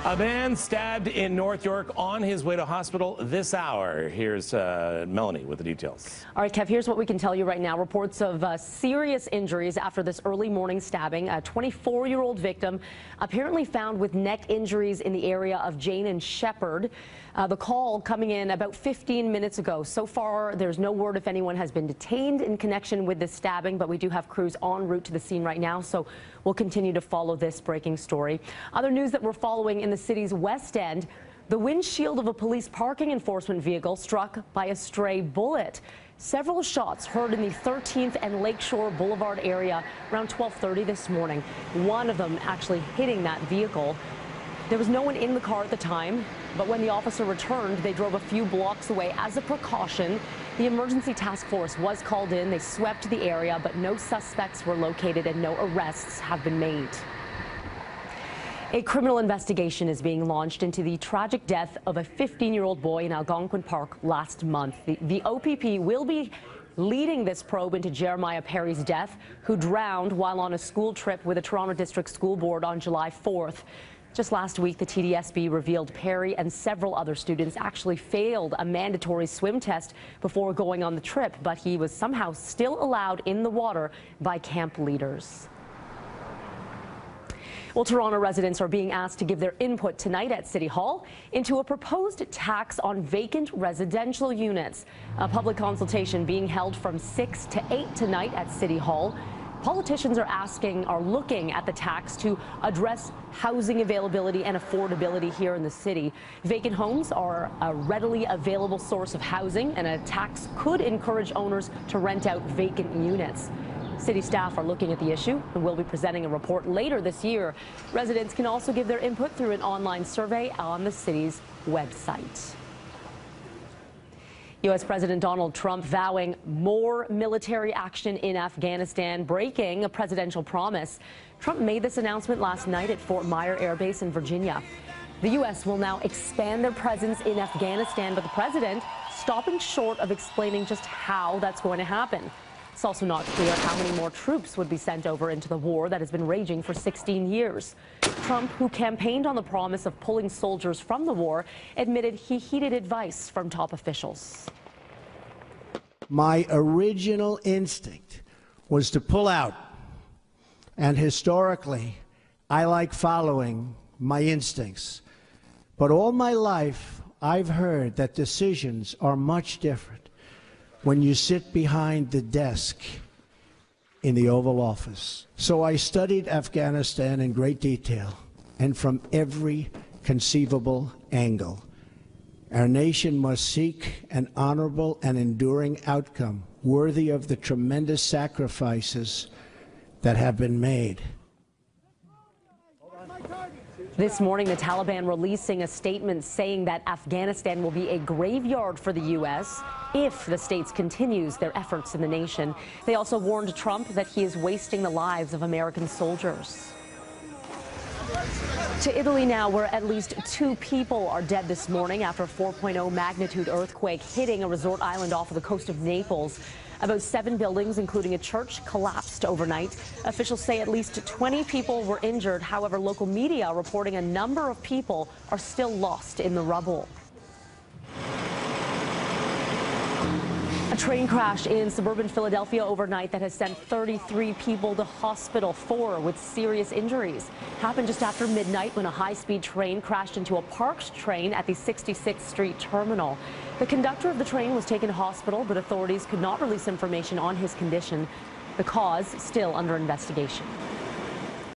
A man stabbed in North York on his way to hospital this hour. Here's Melanie with the details. All right, Kev, here's what we can tell you right now. Reports of serious injuries after this early morning stabbing. A 24-year-old victim apparently found with neck injuries in the area of Jane and Shepherd. The call coming in about 15 minutes ago. So far, there's no word if anyone has been detained in connection with this stabbing, but we do have crews en route to the scene right now, so we'll continue to follow this breaking story. Other news that we're following in the city's West End, the windshield of a police parking enforcement vehicle struck by a stray bullet. Several shots heard in the 13th and Lakeshore Boulevard area around 12:30 this morning. One of them actually hitting that vehicle. There was no one in the car at the time, but when the officer returned, they drove a few blocks away. As a precaution, the emergency task force was called in. They swept the area, but no suspects were located and no arrests have been made. A criminal investigation is being launched into the tragic death of a 15-year-old boy in Algonquin Park last month. The OPP will be leading this probe into Jeremiah Perry's death, who drowned while on a school trip with the Toronto District School Board on July 4th. Just last week, the TDSB revealed Perry and several other students actually failed a mandatory swim test before going on the trip, but he was somehow still allowed in the water by camp leaders. Well, Toronto residents are being asked to give their input tonight at City Hall into a proposed tax on vacant residential units. A public consultation being held from 6 to 8 tonight at City Hall. Politicians are looking at the tax to address housing availability and affordability here in the city. Vacant homes are a readily available source of housing, and a tax could encourage owners to rent out vacant units. City staff are looking at the issue and will be presenting a report later this year. Residents can also give their input through an online survey on the city's website. U.S. President Donald Trump vowing more military action in Afghanistan, breaking a presidential promise. Trump made this announcement last night at Fort Myer Air Base in Virginia. The U.S. will now expand their presence in Afghanistan, but the president stopping short of explaining just how that's going to happen. It's also not clear how many more troops would be sent over into the war that has been raging for 16 years. Trump, who campaigned on the promise of pulling soldiers from the war, admitted he heeded advice from top officials. My original instinct was to pull out, and historically, I like following my instincts. But all my life, I've heard that decisions are much different when you sit behind the desk in the Oval Office. So I studied Afghanistan in great detail and from every conceivable angle. Our nation must seek an honorable and enduring outcome worthy of the tremendous sacrifices that have been made. This morning, the Taliban releasing a statement saying that Afghanistan will be a graveyard for the U.S. if the states continues their efforts in the nation. They also warned Trump that he is wasting the lives of American soldiers. To Italy now, where at least 2 people are dead this morning after a 4.0 magnitude earthquake hitting a resort island off of the coast of Naples. About 7 buildings, including a church, collapsed overnight. Officials say at least 20 people were injured. However, local media reporting a number of people are still lost in the rubble. A train crash in suburban Philadelphia overnight that has sent 33 people to hospital, 4 with serious injuries. Happened just after midnight when a high-speed train crashed into a parked train at the 66th Street terminal. The conductor of the train was taken to hospital, but authorities could not release information on his condition. The cause still under investigation.